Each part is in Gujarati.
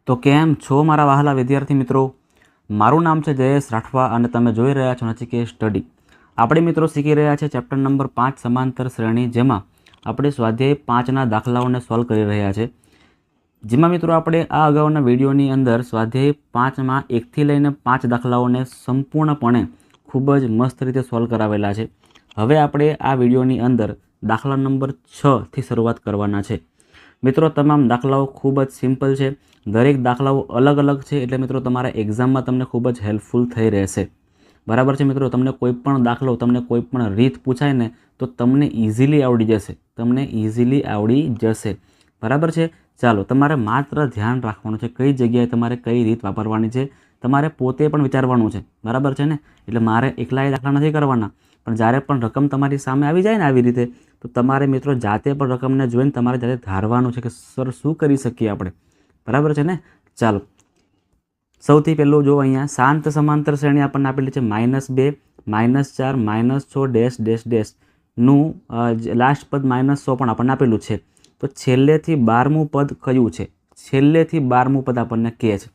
તો કેમ છો મારા વહાલા વિદ્યાર્થી મિત્રો? મારું નામ છે જયેશ રાઠવા અને તમે જોઈ રહ્યા છો નચિકેત સ્ટડી. આપણે મિત્રો શીખી રહ્યા છે ચેપ્ટર નંબર 5 સમાંતર શ્રેણી, જેમાં આપણે સ્વાધ્યાય 5ના દાખલાઓને સોલ્વ કરી રહ્યા છે. જેમાં મિત્રો આપણે આ અગાઉના વિડીયોની અંદર સ્વાધ્યાય 5માં 1થી લઈને 5 દાખલાઓને સંપૂર્ણપણે ખૂબ જ મસ્ત રીતે સોલ્વ કરાવેલા છે. હવે આપણે આ વિડીયોની અંદર દાખલા નંબર 6થી શરૂઆત કરવાના છે. મિત્રો તમામ દાખલાઓ ખૂબ જ સિમ્પલ છે, દરેક દાખલાઓ અલગ અલગ છે, એટલે મિત્રો તમારા એક્ઝામમાં તમને ખૂબ જ હેલ્પફુલ થઈ રહેશે. બરાબર છે મિત્રો? તમને કોઈ પણ દાખલો, તમને કોઈ પણ રીત પૂછાય ને તો તમને ઇઝીલી આવડી જશે. બરાબર છે? ચાલો, તમારે માત્ર ધ્યાન રાખવાનું છે કઈ જગ્યાએ તમારે કઈ રીત વાપરવાની છે. તમારે પોતે પણ વિચારવાનું છે. બરાબર છે ને? એટલે મારે એકલાએ દાખલા નથી કરવાના, પણ જ્યારે પણ રકમ તમારી સામે આવી જાય ને આવી રીતે, તો તમારે મિત્રો જાતે પણ રકમને જોઈને તમારે જાતે ધારવાનું છે કે સર શું કરી શકીએ આપણે. બરાબર છે ને? ચાલો, સૌથી પહેલું જો અહીંયા શાંત સમાંતર શ્રેણી આપણને આપેલી છે -2, -4, -6 ડેશ ડેશ ડેશ નું લાસ્ટ પદ -100 પણ આપણને આપેલું છે. તો છેલ્લેથી 12મું પદ કયું છે? છેલ્લેથી 12મું પદ આપણને કહે છે.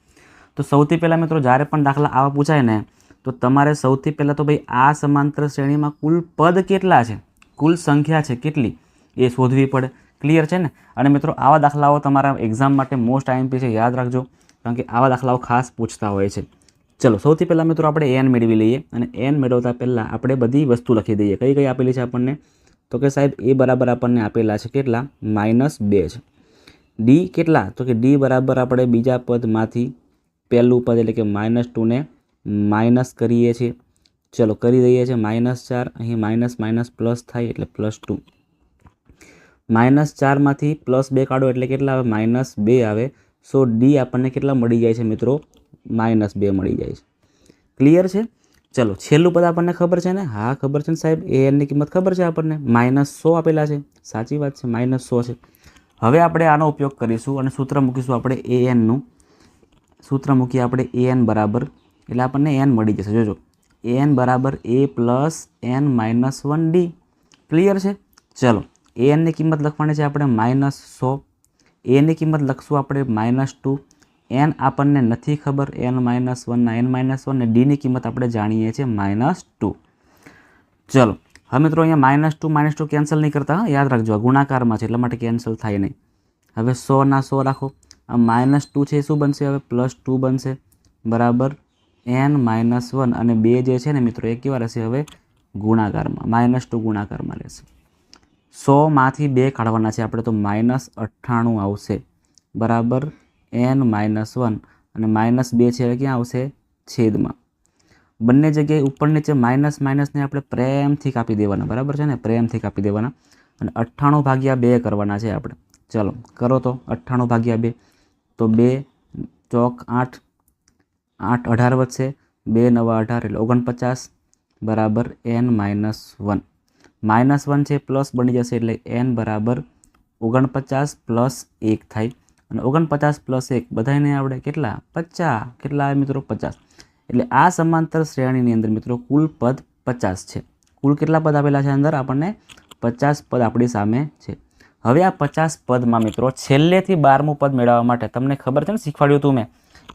તો સૌથી પહેલાં મિત્રો જ્યારે પણ દાખલા આવા પૂછાય ને, તો તમારે સૌથી પહેલાં તો ભાઈ આ સમાંતર શ્રેણીમાં કુલ પદ કેટલા છે, કુલ સંખ્યા છે કેટલી, એ શોધવી પડે. ક્લિયર છે ને? અને મિત્રો આવા દાખલાઓ તમારા એક્ઝામ માટે મોસ્ટ આઈએમપી છે, યાદ રાખજો, કારણ કે આવા દાખલાઓ ખાસ પૂછતા હોય છે. ચલો, સૌથી પહેલાં મિત્રો આપણે n મેળવી લઈએ, અને n મેળવતા પહેલાં આપણે બધી વસ્તુ લખી દઈએ. કઈ કઈ આપેલી છે આપણને? તો કે સાહેબ એ બરાબર આપણને આપેલા છે કેટલા? -2 છે. ડી કેટલા? તો કે ડી બરાબર આપણે બીજા પદમાંથી પહેલું પદ એટલે કે -2 ને માઇનસ કરીએ છીએ. ચલો, કરી દઈએ છીએ. -4, અહીં માઇનસ માઇનસ પ્લસ થાય એટલે +2. -4 માંથી +2 કાઢો એટલે કેટલા આવે? -2 આવે. સો ડી આપણને કેટલા મળી જાય છે મિત્રો? -2 મળી જાય છે. ક્લિયર છે? ચલો, છેલ્લું પદ આપણને ખબર છે ને? હા, ખબર છે ને સાહેબ. એનની કિંમત ખબર છે આપણને, -100 આપેલા છે. સાચી વાત છે, -100 છે. હવે આપણે આનો ઉપયોગ કરીશું અને સૂત્ર મૂકીશું આપણે એનનું. સૂત્ર મૂકીએ આપણે an બરાબર, એટલે આપણને n મળી જશે. જોજો, an બરાબર a + n - 1d. ક્લિયર છે? ચલો, એનની કિંમત લખવાની છે આપણે -100, એની કિંમત લખશું આપણે -2, n આપણને નથી ખબર, n - 1 ના n - 1, ને ડીની કિંમત આપણે જાણીએ છીએ -2. ચલો, હવે મિત્રો અહીંયા -2 કેન્સલ નહીં કરતા, યાદ રાખજો, આ ગુણાકારમાં છે એટલા માટે કેન્સલ થાય નહીં. હવે 100 ના 100 રાખો. આ -2 છે એ શું બનશે? હવે +2 બનશે, બરાબર n - 1, અને 2 જે છે ને મિત્રો એ કેવા રહેશે? હવે ગુણાકારમાં, -2 ગુણાકારમાં રહેશે. 100 માંથી 2 કાઢવાના છે આપણે, તો -98 આવશે, બરાબર n - 1, અને -2 છે હવે ક્યાં આવશે? છેદમાં. બંને જગ્યાએ ઉપર નીચે માઇનસને આપણે પ્રેમથી કાપી દેવાના. બરાબર છે ને? પ્રેમથી કાપી દેવાના, અને 98/2 કરવાના છે આપણે. ચલો કરો તો. 98/2, તો 2 ચોક 8, 8 18 વધશે, 2 × 9 = 18 એટલે 49, બરાબર n - 1. -1 છે પ્લસ બની જશે એટલે n બરાબર 49 + 1 થાય, અને 49 + 1 બધાને આવડે કેટલા? 50. કેટલા આવે મિત્રો? 50. એટલે આ સમાંતર શ્રેણીની અંદર મિત્રો કુલ પદ 50 છે. કુલ કેટલા પદ આપેલા છે અંદર? આપણને 50 પદ આપણી સામે છે. હવે આ 50 પદમાં મિત્રો છેલ્લેથી 12મું પદ મેળવવા માટે તમને ખબર છે ને, શીખવાડ્યું હતું મેં.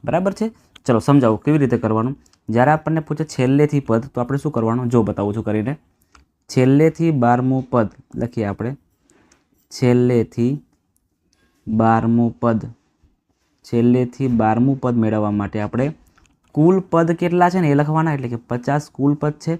બરાબર છે? ચલો સમજાવું કેવી રીતે કરવાનું. જ્યારે આપણને પૂછે છેલ્લેથી પદ, તો આપણે શું કરવાનું? જો બતાવું છું કરીને. છેલ્લેથી 12મું પદ લખીએ આપણે. છેલ્લેથી 12મું પદ, છેલ્લેથી 12મું પદ મેળવવા માટે આપણે કુલ પદ કેટલા છે ને એ લખવાના. એટલે કે 50 કુલ પદ છે,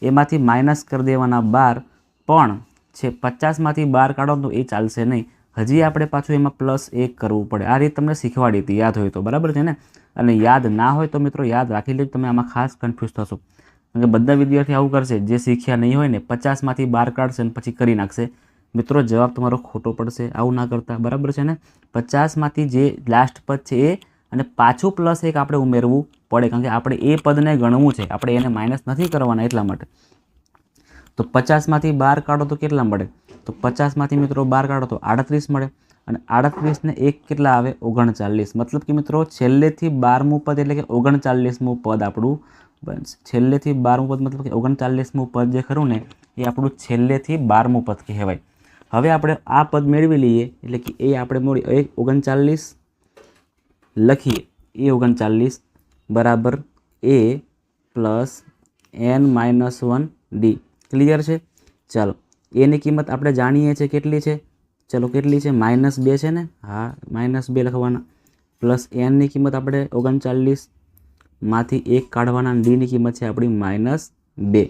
એમાંથી માઇનસ કરી દેવાના 12, પણ છે 50માંથી 12 કાઢો તો એ ચાલશે નહીં, હજી આપણે પાછું એમાં +1 કરવું પડે. આ રીત તમને શીખવાડી હતી, યાદ હોય તો. બરાબર છે ને? અને યાદ ના હોય તો મિત્રો યાદ રાખી લેજો, તમે આમાં ખાસ કન્ફ્યુઝ થશો. કારણ કે બધા વિદ્યાર્થી આવું કરશે, જે શીખ્યા નહીં હોય ને 50માંથી 12 કાઢશે અને પછી કરી નાખશે. મિત્રો જવાબ તમારો ખોટો પડશે, આવું ના કરતા. બરાબર છે ને? 50માંથી જે લાસ્ટ પદ છે એ, અને પાછું +1 આપણે ઉમેરવું પડે, કારણ કે આપણે એ પદને ગણવું છે, આપણે એને માઇનસ નથી કરવાના એટલા માટે. તો 50માંથી 12 કાઢો તો કેટલા મળે? તો 50માંથી મિત્રો 12 કાઢો તો 38 મળે, અને 38 ને 1 કેટલા આવે? 39. મતલબ કે મિત્રો છેલ્લેથી 12મું પદ એટલે કે 39મું પદ આપણું બનશે. છેલ્લેથી 12મું પદ મતલબ કે 39મું પદ જે ખરું ને એ આપણું છેલ્લેથી 12મું પદ કહેવાય. હવે આપણે આ પદ મેળવી લઈએ, એટલે કે એ આપણે મળી 39 લખીએ A39 બરાબર A plus n-1 D clear છે। ચાલો એની કિંમત આપણે જાણીએ છીએ કેટલી છે, ચલો કેટલી છે -2 છે ને, હા -2 લખવાના, પ્લસ એનની કિંમત આપણે 39 માંથી 1 કાઢવાના, ડીની કિંમત છે આપણી -2,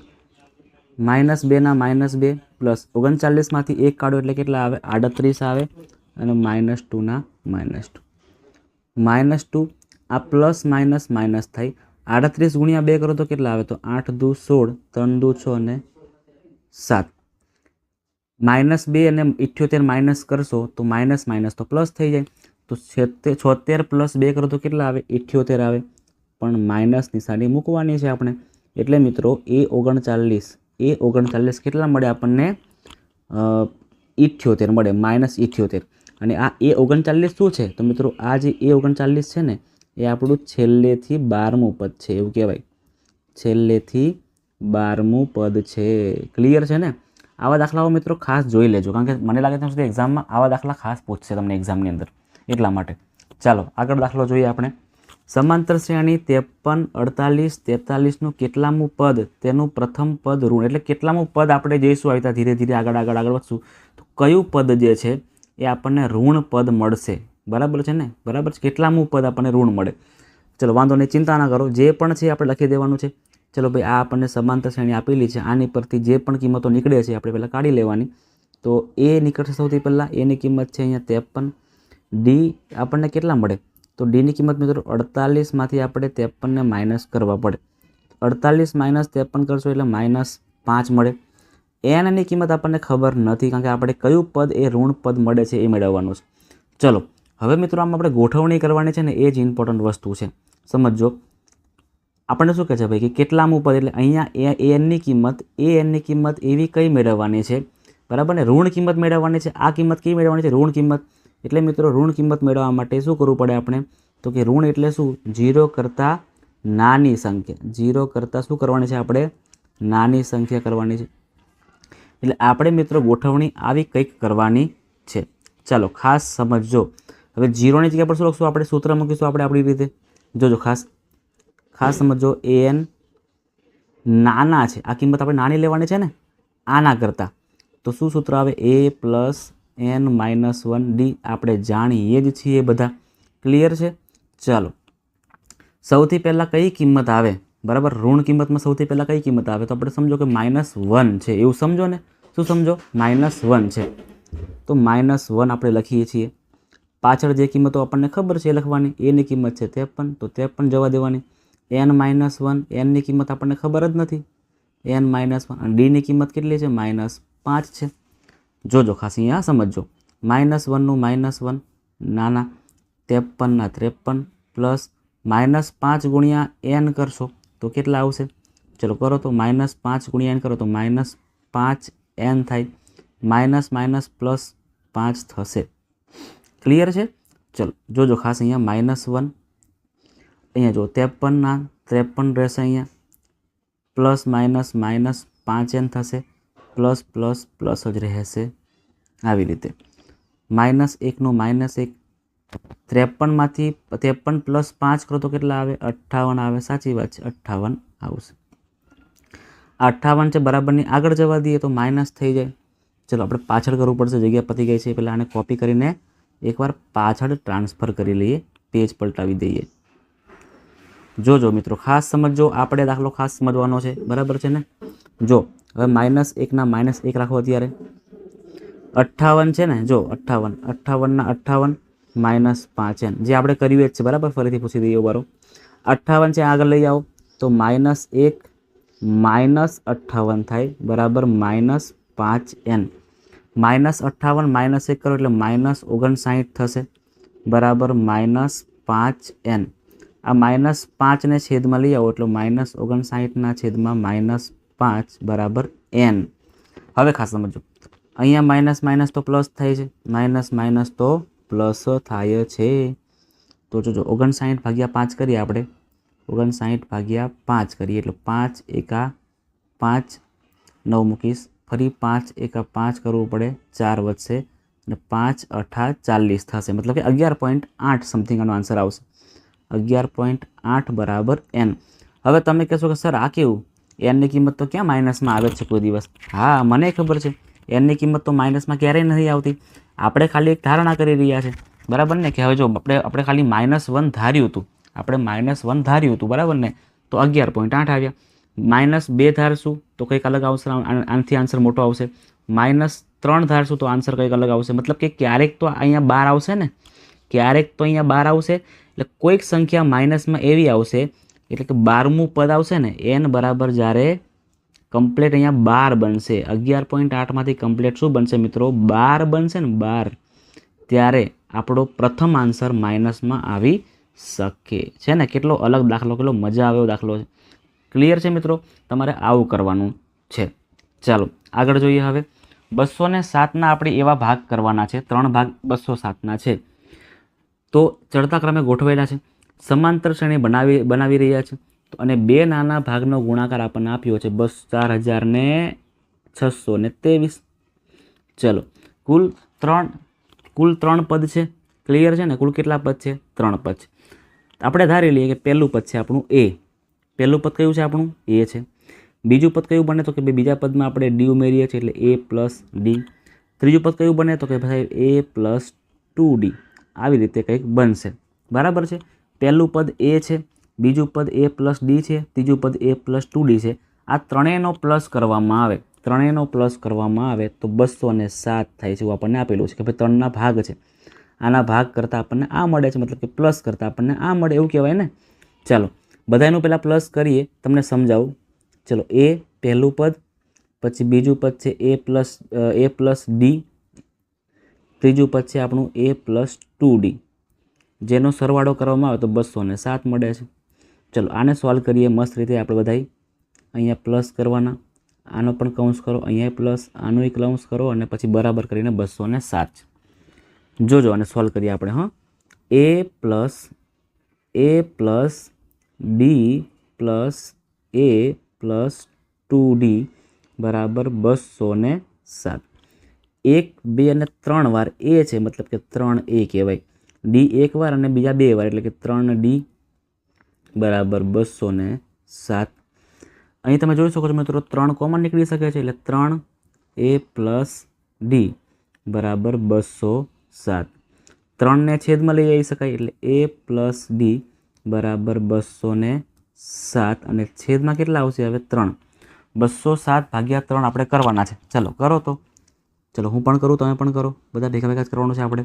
-2 ના -2 પ્લસ 39 માંથી 1 કાઢો એટલે કેટલા આવે 38 આવે, અને -2 ના -2 આ પ્લસ માઇનસ માઇનસ થાય, 38 ગુણ્યા 2 કરો તો કેટલા આવે તો 8 દુ 16, 3 દુ 6 અને 7, -2 અને 78 માઇનસ કરશો તો માઇનસ માઇનસ તો પ્લસ થઈ જાય, તો 76 પ્લસ 2 કરો તો કેટલા આવે 78 આવે, પણ માઇનસ નિશાની મૂકવાની છે આપણે, એટલે મિત્રો A39 કેટલા મળે આપણને 78 મળે, -78, અને આ A39 શું છે તો મિત્રો આ જે A39 છે ને એ આપણું છેલ્લેથી 12મું પદ છે, એવું કહેવાય, છેલ્લેથી 12મું પદ છે, ક્લિયર છે ને। આવા દાખલાઓ મિત્રો ખાસ જોઈ લેજો, કારણ કે મને લાગે ત્યાં સુધી એક્ઝામમાં આવા દાખલા ખાસ પૂછશે તમને એક્ઝામની અંદર, એટલા માટે। ચાલો આગળ દાખલો જોઈએ આપણે। સમાંતર શ્રેણી 53, 48, 43નું કેટલામું પદ તેનું પ્રથમ પદ ઋણ, એટલે કેટલામું પદ આપણે જઈશું આવી ધીરે ધીરે આગળ વધશું તો કયું પદ જે છે એ આપણને ઋણ પદ મળશે, બરાબર છે ને, બરાબર છે, કેટલામું પદ આપણને ઋણ મળે। ચલો વાંધો નહીં, ચિંતા ના કરો, જે પણ છે આપણે લખી દેવાનું છે। ચલો ભાઈ આ આપણને સમાંતર શ્રેણી આપેલી છે, આની પરથી જે પણ કિંમતો નીકળે છે આપણે પહેલાં કાઢી લેવાની, તો એ નીકળશે સૌથી પહેલાં, એની કિંમત છે અહીંયા 53, ડી આપણને કેટલા મળે તો ડીની કિંમત મિત્રો 48 માંથી આપણે 53 ને માઇનસ કરવા પડે, 48 માઇનસ 53 કરશો એટલે -5 મળે। એનની કિંમત આપણને ખબર નથી, કારણ કે આપણે કયું પદ એ ઋણ પદ મળે છે એ મેળવવાનું છે। ચલો હવે મિત્રો આમાં આપણે ગોઠવણી કરવાની છે ને, એ જ ઇમ્પોર્ટન્ટ વસ્તુ છે, સમજો। આપણને શું કહે છે ભાઈ કે કેટલામું પદ, એટલે અહીંયા એનની કિંમત એવી કઈ મેળવવાની છે, બરાબર ને, ઋણ કિંમત મેળવવાની છે। આ કિંમત કઈ મેળવવાની છે ઋણ કિંમત, એટલે મિત્રો ઋણ કિંમત મેળવવા માટે શું કરવું પડે આપણે તો કે ઋણ એટલે શું 0 કરતાં નાની સંખ્યા, 0 કરતાં શું કરવાની છે આપણે નાની સંખ્યા કરવાની છે, એટલે આપણે મિત્રો ગોઠવણી આવી કંઈક કરવાની છે। ચાલો ખાસ સમજજો, હવે 0ની જગ્યા પર શું લખશું આપણે, સૂત્ર મૂકીશું આપણે આપણી રીતે, જોજો ખાસ સમજો, an નાના છે, આ કિંમત આપણે નાની લેવાની છે ને આના કરતાં, તો શું સૂત્ર આવે a પ્લસ n-1 d, આપણે જાણીએ જ છીએ બધા, ક્લિયર છે। ચાલો સૌથી પહેલાં કઈ કિંમત આવે, બરાબર, ઋણ કિંમતમાં સૌથી પહેલાં કઈ કિંમત આવે તો આપણે સમજો કે -1 છે, એવું સમજો ને, શું સમજો -1 છે, તો -1 આપણે લખીએ છીએ, પાછળ જે કિંમતો આપણને ખબર છે એ લખવાની, એની કિંમત છે 53 તો 53 જવા દેવાની, n-1 એનની કિંમત આપણને ખબર જ નથી, n-1, અને ડીની કિંમત કેટલી છે -5 છે, જોજો ખાસ અહીંયા સમજો, -1 નું -1 નાના, 53 ના 53 પ્લસ -5 ગુણ્યા n કરશો તો કેટલા આવશે, ચલો કરો તો -5 ગુણ્યા n કરો તો -5n થાય, માઇનસ માઇનસ પ્લસ 5 થશે, ક્લિયર છે। ચલો જોજો ખાસ અહીંયા -1, અહીંયા જો 53 ના 53 રહેશે, અહીંયા પ્લસ માઇનસ -5n થશે, પ્લસ પ્લસ પ્લસ જ રહેશે, આવી રીતે -1 નું -1, 53 માંથી 53 પ્લસ 5 કરો તો કેટલા આવે 58 આવે, સાચી વાત છે 58 આવશે, 58 છે બરાબરની આગળ જવા દઈએ તો માઇનસ થઈ જાય, ચલો આપણે પાછળ કરવું પડશે, જગ્યા પતી ગઈ છે, પહેલાં આને કોપી કરીને એકવાર પાછળ ટ્રાન્સફર કરી લઈએ, પેજ પલટાવી દઈએ, જોજો મિત્રો ખાસ સમજો, આપણે દાખલો ખાસ સમજવાનો છે, બરાબર છે ને। જો હવે -1 ના -1 રાખો, અત્યારે 58 છે ને, જો 58 ના 58 -5n જે આપણે કર્યું જ છે, બરાબર, ફરીથી પૂછી દઈએ બારો, 58 છે આગળ લઈ આવો તો -1 -58 થાય, બરાબર -5n, -58 -1 કરો એટલે -59 થશે, બરાબર -5n, આ -5 ને છેદમાં લઈ આવો એટલે -59 ના છેદમાં -5 બરાબર n। હવે ખાસ સમજો, અહીંયા માઇનસ માઇનસ તો પ્લસ થાય છે, માઇનસ માઇનસ તો પ્લસ થાય છે, તો જોજો 59 ભાગ્યા 5 કરીએ આપણે, 59 ભાગ્યા 5 કરીએ એટલે 5 એકા 5, 9 મૂકીશ, ફરી 5 એકા 5 કરવું પડે, 4 વધશે, અને 5 અઠા 40 થશે, મતલબ કે 11.8 સમથિંગ આનો આન્સર આવશે, 11.8 બરાબર n. હવે તમે કહેશો કે સર આ કેવું, એનની કિંમત તો ક્યાં માઇનસમાં આવે છે કોઈ દિવસ? હા, મને ખબર છે, એનની કિંમત તો માઇનસમાં ક્યારેય નથી આવતી. આપણે ખાલી એક ધારણા કરી રહ્યા છે, બરાબર ને, કે હવે જો આપણે ખાલી -1 ધાર્યું હતું, આપણે -1 ધાર્યું હતું, બરાબર ને, તો 11.8 આવ્યા. -2 ધારશું તો કંઈક અલગ આવશે, આનાથી આન્સર મોટો આવશે. -3 ધારશું તો આન્સર કંઈક અલગ આવશે. મતલબ કે ક્યારેક તો અહીંયા 12 આવશે ને, ક્યારેક તો અહીંયા 12 આવશે. એટલે કોઈક સંખ્યા માઇનસમાં એવી આવશે, એટલે કે 12મું પદ આવશે ને, n બરાબર જ્યારે કમ્પ્લેટ અહીંયા 12 બનશે, 11.8માંથી કમ્પ્લેટ શું બનશે મિત્રો? 12 બનશે ને, 12, ત્યારે આપણો પ્રથમ આન્સર માઇનસમાં આવી શકે છે ને. કેટલો અલગ દાખલો, કેટલો મજા આવે એવો દાખલો છે. ક્લિયર છે મિત્રો? તમારે આવું કરવાનું છે. ચાલો આગળ જોઈએ. હવે 207ના આપણે એવા ભાગ કરવાના છે, 3 ભાગ 207ના છે. તો ચડતા ક્રમે ગોઠવેલા છે, સમાંતર શ્રેણી બનાવી રહ્યા છે, અને 2 નાના ભાગનો ગુણાકાર આપણને આપ્યો છે 4623. ચલો કુલ 3 પદ છે. ક્લિયર છે ને? કુલ કેટલા પદ છે? 3 પદ છે. આપણે ધારી લઈએ કે પહેલું પદ છે આપણું એ. પહેલું પદ કયું છે આપણું? એ છે. બીજું પદ કયું બને? તો કે બીજા પદમાં આપણે ડી ઉમેરીએ છીએ એટલે a + d. ત્રીજું પદ કયું બને? તો કે ભાઈ a + 2d. આવી રીતે કંઈક બનશે, બરાબર છે. પહેલું પદ એ છે, બીજું પદ a + d છે, ત્રીજું પદ a + 2d છે. આ ત્રણેયનો પ્લસ કરવામાં આવે, તો 207 થાય છે એવું આપણને આપેલું છે કે ભાઈ 3ના ભાગ છે, આના ભાગ કરતાં આપણને આ મળે છે, મતલબ કે પ્લસ કરતાં આપણને આ મળે એવું કહેવાય ને. ચાલો બધાનું પહેલાં પ્લસ કરીએ, તમને સમજાવું. ચલો એ પહેલું પદ, પછી બીજું પદ છે a + d, ત્રીજું પદ છે આપણું a + 2d, જેનો સરવાળો કરવામાં આવે તો 207 મળે છે. ચલો આને સોલ્વ કરીએ મસ્ત રીતે. આપણે બધા અહીંયા પ્લસ કરવાના, આનો પણ કૌંસ કરો, અહીંયા પ્લસ, આનોય કૌંસ કરો, અને પછી બરાબર કરીને 207. જોજો અને સોલ્વ કરીએ આપણે. હા, a + d + a + 2d બરાબર 207. 1, 2 અને 3 વાર a છે, મતલબ કે 3a કહેવાય. d 1 વાર અને બીજા 2 વાર એટલે કે 3d બરાબર 207. અહીં તમે જોઈ શકો છો મિત્રો 3 કોમન નીકળી શકે છે, એટલે 3a + d બરાબર 207. 3ને છેદમાં લઈ આવી શકાય એટલે a + d બરાબર 207, અને છેદમાં કેટલા આવશે? હવે 3. 207 ભાગ્યા 3 આપણે કરવાના છે. ચલો કરો તો. ચલો હું પણ કરું, તમે પણ કરો, બધા ભેગા જ કરવાનું છે આપણે.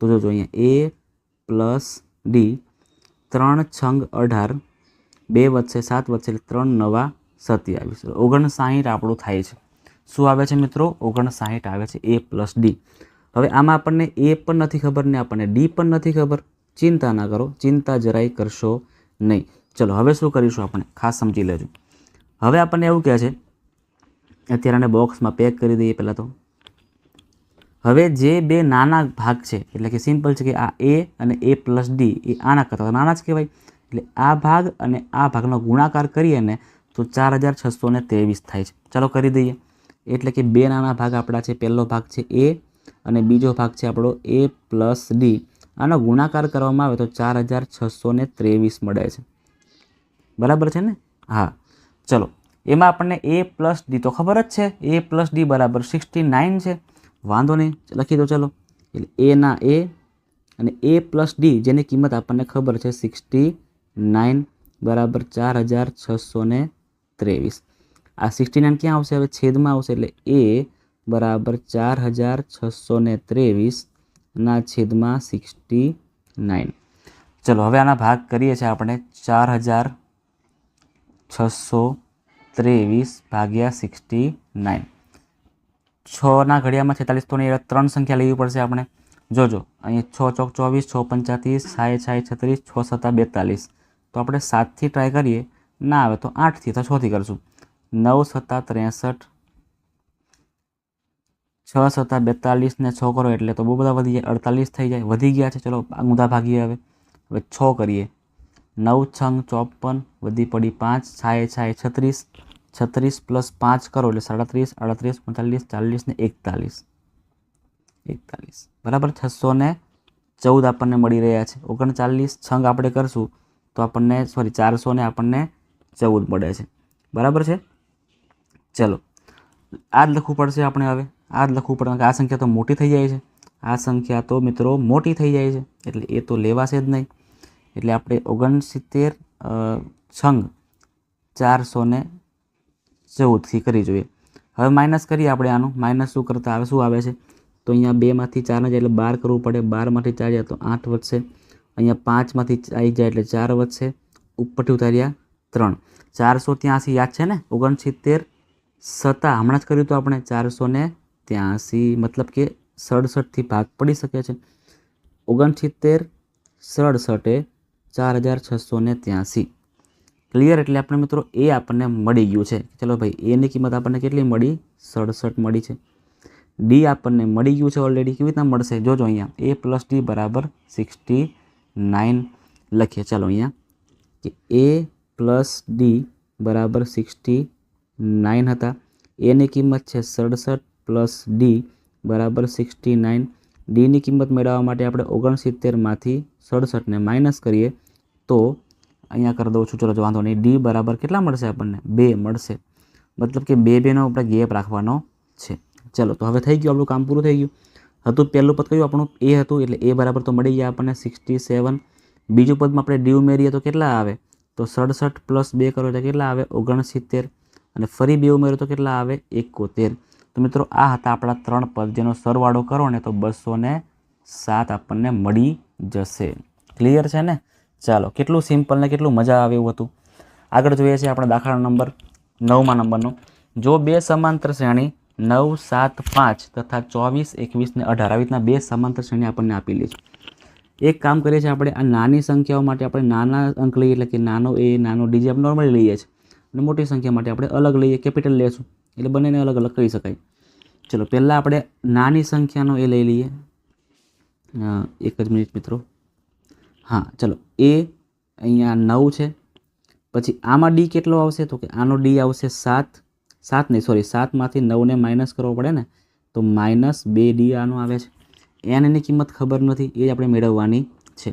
તો જોજો અહીંયા a + d 3 × 18, 2 વધશે 7 વધશે એટલે 3 × 9 = 27, 59 આપણું થાય છે. શું આવે છે મિત્રો? 59 આવે છે a + d. હવે આમાં આપણને a પણ નથી ખબર ને આપણને d પણ નથી ખબર. ચિંતા ના કરો, ચિંતા જરાય કરશો નહીં. ચલો હવે શું કરીશું આપણે, ખાસ સમજી લેજો. હવે આપણને એવું કહે છે, અત્યારે આને બોક્સમાં પેક કરી દઈએ પહેલાં તો. હવે જે 2 નાના ભાગ છે, એટલે કે સિમ્પલ છે કે આ a અને a + d એ આના કરતાં નાના જ કહેવાય, એટલે આ ભાગ અને આ ભાગનો ગુણાકાર કરીએ ને તો 4623 થાય છે. ચાલો કરી દઈએ. એટલે કે 2 નાના ભાગ આપણા છે, પહેલો ભાગ છે a અને બીજો ભાગ છે આપણો a + d. આનો ગુણાકાર કરવામાં આવે તો 4623 મળે છે, બરાબર છે ને? હા. ચલો એમાં આપણને a + d તો ખબર જ છે, a + d બરાબર 69 છે. વાંધો નહીં, લખી દો. ચલો એટલે a ના a અને a + d જેની કિંમત આપણને ખબર છે 69 બરાબર 4623. આ 69 ક્યાં આવશે? હવે છેદમાં આવશે, એટલે a બરાબર 4623 ના છેદમાં 69. ચલો હવે આના ભાગ કરીએ છીએ આપણે. 4623 ભાગ્યા 69. 6ના ઘડિયામાં 46 તો નહીં, 3 સંખ્યા લેવી પડશે આપણે. જોજો અહીંયા 6 × 4 = 24, 6 × 5 = 36, 6 × 7 = 42. તો આપણે 7થી ટ્રાય કરીએ, ના આવે તો 8થી અથવા 6થી કરશું. 9 × 7 = 63, 6 × 7 = 42 ને 6 કરો એટલે તો બહુ બધા વધી જાય, 48 થઈ જાય, વધી ગયા છે. ચલો ઊંધા ભાગીએ. હવે 6 કરીએ. 9 × 6 = 54, વધી પડી 5, 6 × 36, 36 + 5 કરો એટલે 37, 38, 39, 40 ને 41, બરાબર 643. 14 આપણને મળી રહ્યા છે. 39 છંગ આપણે કરશું તો આપણને 400 ને આપણને 14 મળે છે. બરાબર છે. ચલો આ જ લખવું પડશે આપણે. હવે આ જ લખવું પડે, આ સંખ્યા તો મોટી થઈ જાય છે. આ સંખ્યા તો મિત્રો મોટી થઈ જાય છે એટલે એ તો લેવાશે જ નહીં. એટલે આપણે 69 છંગ 414થી કરી જોઈએ. હવે માઇનસ કરીએ આપણે આનું. માઇનસ શું કરતા આવે, શું આવે છે તો અહીંયા 2માંથી 4 જાય એટલે 12 કરવું પડે. 12માંથી 4 જાય તો 8 વધશે. અહીંયા 5માંથી 4 જાય એટલે 4 વધશે. ઉપરથી ઉતાર્યા 3. 483 યાદ છે ને? 69 સત્તા હમણાં જ કર્યું તો આપણે 483, મતલબ કે 67થી ભાગ પડી શકે છે. 69 67 4683. ક્લિયર? એટલે આપણે મિત્રો એ આપણને મળી ગયું છે. ચલો ભાઈ, એની કિંમત આપણને કેટલી મળી? 67 મળી છે. ડી આપણને મળી ગયું છે ઓલરેડી. કેવી રીતના મળશે જોજો. અહીંયા a + d બરાબર 69 લખીએ. ચાલો અહીંયા કે a + d બરાબર 69 હતા. એની કિંમત છે 67 + d બરાબર 69. ડીની કિંમત મેળવવા માટે આપણે 69માંથી 67ને માઇનસ કરીએ તો અહીંયા કરી દઉં છું. ચલો વાંધો નહીં. ડી બરાબર કેટલા મળશે આપણને? 2 મળશે. મતલબ કે 2 આપણે ગેપ રાખવાનો છે. ચલો તો હવે થઈ ગયું, આપણું કામ પૂરું થઈ ગયું. હતું પહેલું પદ કયું આપણું? એ હતું એટલે એ બરાબર તો મળી ગયા આપણને 67. બીજું પદમાં આપણે ડી ઉમેરીએ તો કેટલા આવે? તો 67 + 2 કરો એટલે કેટલા આવે? 69. અને ફરી 2 ઉમેરો તો કેટલા આવે? 71. તો મિત્રો આ હતા આપણા 3 પદ, જેનો સરવાળો કરો ને તો 207 આપણને મળી જશે. ક્લિયર છે ને? ચાલો, કેટલું સિમ્પલ ને કેટલું મજા આવે એવું હતું. આગળ જોઈએ છે આપણે દાખલા નંબર 9મા નંબરનો. જો 2 સમાંતર શ્રેણી 9, 7, 5 તથા 24, 21 ને 18 આવી રીતના 2 સમાંતર શ્રેણી આપણને આપેલી છે. એક કામ કરીએ છીએ આપણે, આ નાની સંખ્યાઓ માટે આપણે નાના અંક લઈએ, એટલે કે નાનો a નાનો d જે આપણે નોર્મલી લઈએ છીએ, અને મોટી સંખ્યા માટે આપણે અલગ લઈએ, કેપિટલ લેશું, એટલે બંનેને અલગ અલગ કરી શકાય. ચલો પહેલાં આપણે નાની સંખ્યાનો એ લઈ લઈએ. એક જ મિનિટ મિત્રો. હા ચલો, એ અહીંયા 9 છે. પછી આમાં ડી કેટલો આવશે? તો કે આનો ડી આવશે 7. 7માંથી 9ને માઇનસ કરવો પડે ને, તો -2d આનો આવે છે. એનની કિંમત ખબર નથી, એ જ આપણે મેળવવાની છે.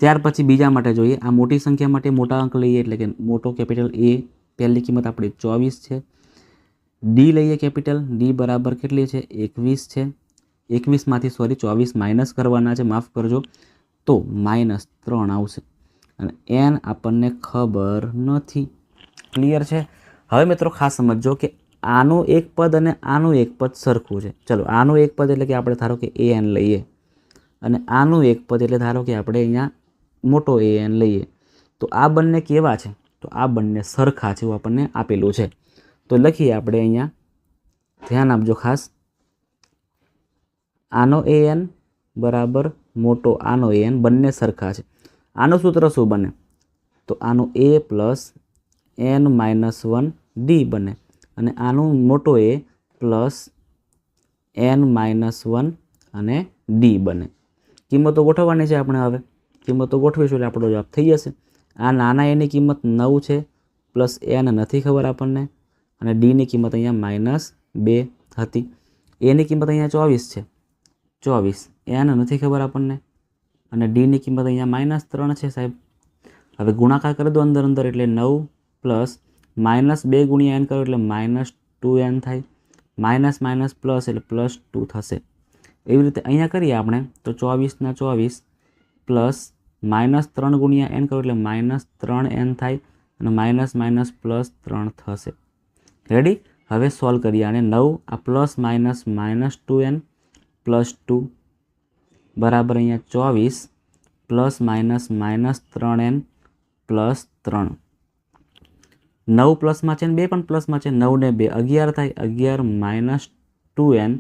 ત્યાર પછી બીજા માટે જોઈએ. આ મોટી સંખ્યા માટે મોટા અંક લઈએ, એટલે કે મોટો કેપિટલ એ. પહેલી કિંમત આપણી 24 છે. ડી લઈએ કેપિટલ. ડી બરાબર કેટલી છે? 21 છે. 21માંથી 24 માઇનસ કરવાના છે, માફ કરજો, તો -3 આવશે. અને એન આપણને ખબર નથી. ક્લિયર છે? હવે મિત્રો ખાસ સમજો કે આનું એક પદ અને આનું એક પદ સરખું છે. ચલો આનું એક પદ એટલે કે આપણે ધારો કે an લઈએ, અને આનું એક પદ એટલે ધારો કે આપણે અહીંયા મોટો an લઈએ. તો આ બંને કેવા છે? તો આ બંને સરખા છે એવું આપણને આપેલું છે. તો લખીએ આપણે અહીંયા, ધ્યાન આપજો ખાસ. આનો an બરાબર મોટો આનો an, બંને સરખા છે. આનું સૂત્ર શું બને? તો આનું a + n - 1 d બને, અને આનું મોટો a + n - 1 અને d બને. કિંમતો ગોઠવવાની છે આપણે. હવે કિંમતો ગોઠવીશું એટલે આપણો જવાબ થઈ જશે. આ નાના એની કિંમત 9 છે, પ્લસ n નથી ખબર આપણને, અને ડીની કિંમત અહીંયા -2 હતી. એની કિંમત અહીંયા 24 છે, 24. n નથી ખબર આપણને, અને ડીની કિંમત અહીંયા -3 છે સાહેબ. હવે ગુણાકાર કરી દો અંદર અંદર, એટલે 9 + -2 × n કરો એટલે -2n થાય. માઇનસ પ્લસ એટલે +2 થશે. એવી રીતે અહીંયા કરીએ આપણે તો 24 × 24 પ્લસ -3 × n કરો એટલે -3n થાય, અને +3 થશે. રેડી? હવે સોલ્વ કરીએ આને. 9 આ પ્લસ માઇનસ -2n +2 બરાબર અહીંયા 24 + -3n +3. 9 પ્લસમાં છે ને 2 પણ પ્લસમાં છે. 9 ને 2 11 થાય. 11 - 2n,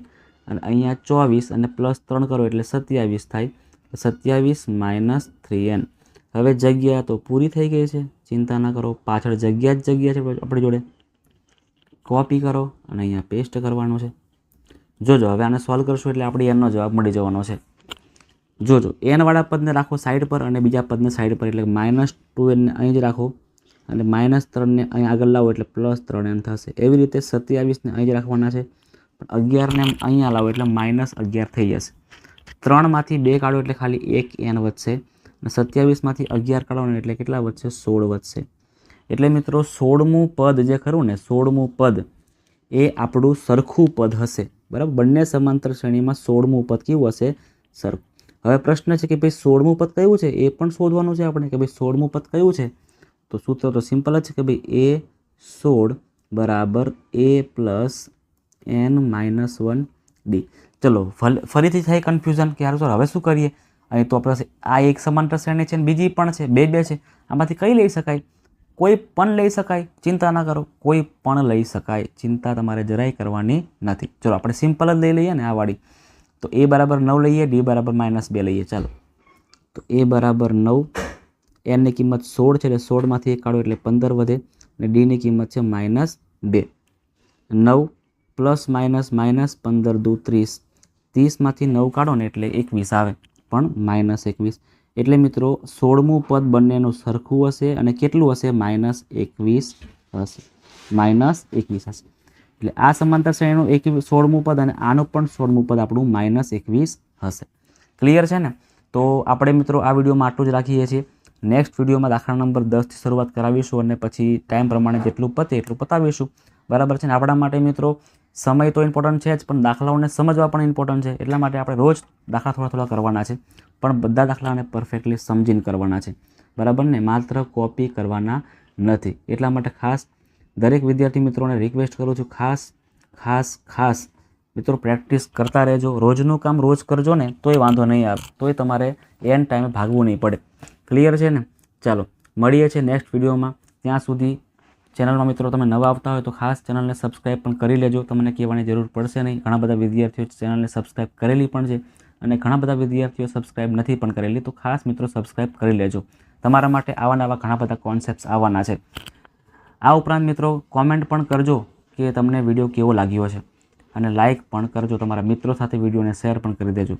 અને અહીંયા 24 અને +3 કરો એટલે 27 થાય. 27 - 3n. હવે જગ્યા તો પૂરી થઈ ગઈ છે, ચિંતા ના કરો. પાછળ જગ્યા જ જગ્યા છે આપણી જોડે. કોપી કરો અને અહીંયા પેસ્ટ કરવાનું છે. જોજો હવે આને સોલ્વ કરશું એટલે આપણે એનનો જવાબ મળી જવાનો છે. જોજો, એન વાળા પદને રાખો સાઈડ પર અને બીજા પદને સાઈડ પર, એટલે -2n ને અહીં જ રાખો, અને -3ને અહીં આગળ લાવો એટલે +3n થશે. એવી રીતે 27ને અહીં જ રાખવાના છે, પણ 11ને અહીંયા લાવો એટલે -11 થઈ જશે. 3માંથી 2 કાઢો એટલે ખાલી 1 n વધશે અને 27માંથી 11 કાઢો એટલે કેટલા વધશે? 16 વધશે. એટલે મિત્રો 16મું પદ જે ખરું ને 16મું પદ એ આપણું સરખું પદ હશે, બરાબર. બંને સમાંતર શ્રેણીમાં 16મું પદ કેવું હશે? સરખું. હવે પ્રશ્ન છે કે ભાઈ 16મું પદ કયું છે એ પણ શોધવાનું છે આપણે કે ભાઈ 16મું પદ કયું છે. તો સૂત્ર તો સિમ્પલ જ છે કે ભાઈ A16 બરાબર A+n-1d. ચલો ફરીથી થાય કન્ફ્યુઝન કે યાર સર હવે શું કરીએ? અહીં તો આપણે આ એક સમાંતર શ્રેણી છે ને બીજી પણ છે, બે છે. આમાંથી કઈ લઈ શકાય? કોઈ પણ લઈ શકાય, ચિંતા ના કરો, કોઈ પણ લઈ શકાય, ચિંતા તમારે જરાય કરવાની નથી. ચલો આપણે સિમ્પલ જ લઈ લઈએ ને આ વાળી. તો A બરાબર 9 લઈએ, D બરાબર -2 લઈએ. ચાલો તો A બરાબર 9, n ની કિંમત 16 છે એટલે 16માંથી 1 કાઢો એટલે 15 વધે અને D ની કિંમત છે -2. 9 પ્લસ માઇનસ 15 દુ 30, 30માંથી 9 કાઢો ને એટલે 21 આવે પણ -21. એટલે મિત્રો 16મું પદ બંનેનું સરખું હશે અને કેટલું હશે? -21 હશે, -21 હશે. એટલે આ સમાંતર શ્રેણીનું 16મું પદ અને આનું પણ 16મું પદ આપણું -21 હશે. ક્લિયર છે ને? તો આપણે મિત્રો આ વિડીયોમાં આટલું જ રાખીએ છીએ. નેક્સ્ટ વિડીયોમાં દાખલા નંબર 10થી શરૂઆત કરાવીશું અને પછી ટાઈમ પ્રમાણે જેટલું પતે એટલું પતાવીશું, બરાબર છે ને? આપણા માટે મિત્રો સમય તો ઇમ્પોર્ટન્ટ છે જ, પણ દાખલાઓને સમજવા પણ ઇમ્પોર્ટન્ટ છે. એટલા માટે આપણે રોજ દાખલા થોડા કરવાના છે, પણ બધા દાખલાને પરફેક્ટલી સમજીને કરવાના છે, બરાબર ને? માત્ર કોપી કરવાના નથી. એટલા માટે ખાસ દરેક વિદ્યાર્થી મિત્રોને રિક્વેસ્ટ કરું છું, ખાસ મિત્રો પ્રેક્ટિસ કરતા રહેજો. રોજનું કામ રોજ કરજો ને તોય વાંધો નહીં આવે, તોય તમારે એન્ડ ટાઈમે ભાગવું નહીં પડે. ક્લિયર છે ને? ચાલો મળીએ છીએ નેક્સ્ટ વિડીયોમાં. ત્યાં સુધી ચેનલમાં મિત્રો તમે નવા આવતા હોય તો ખાસ ચેનલને સબસ્ક્રાઈબ પણ કરી લેજો. તમને કહેવાની જરૂર પડશે નહીં. ઘણા બધા વિદ્યાર્થીઓ ચેનલને સબસ્ક્રાઈબ કરેલી પણ છે અને ઘણા બધા વિદ્યાર્થીઓ સબસ્ક્રાઈબ નથી પણ કરેલી. તો ખાસ મિત્રો સબસ્ક્રાઈબ કરી લેજો. તમારા માટે આવા ઘણા બધા કોન્સેપ્ટ્સ આવવાના છે. આ ઉપરાંત મિત્રો કોમેન્ટ પણ કરજો કે તમને વિડીયો કેવો લાગ્યો છે અને લાઇક પણ કરજો. તમારા મિત્રો સાથે વિડીયોને શેર પણ કરી દેજો.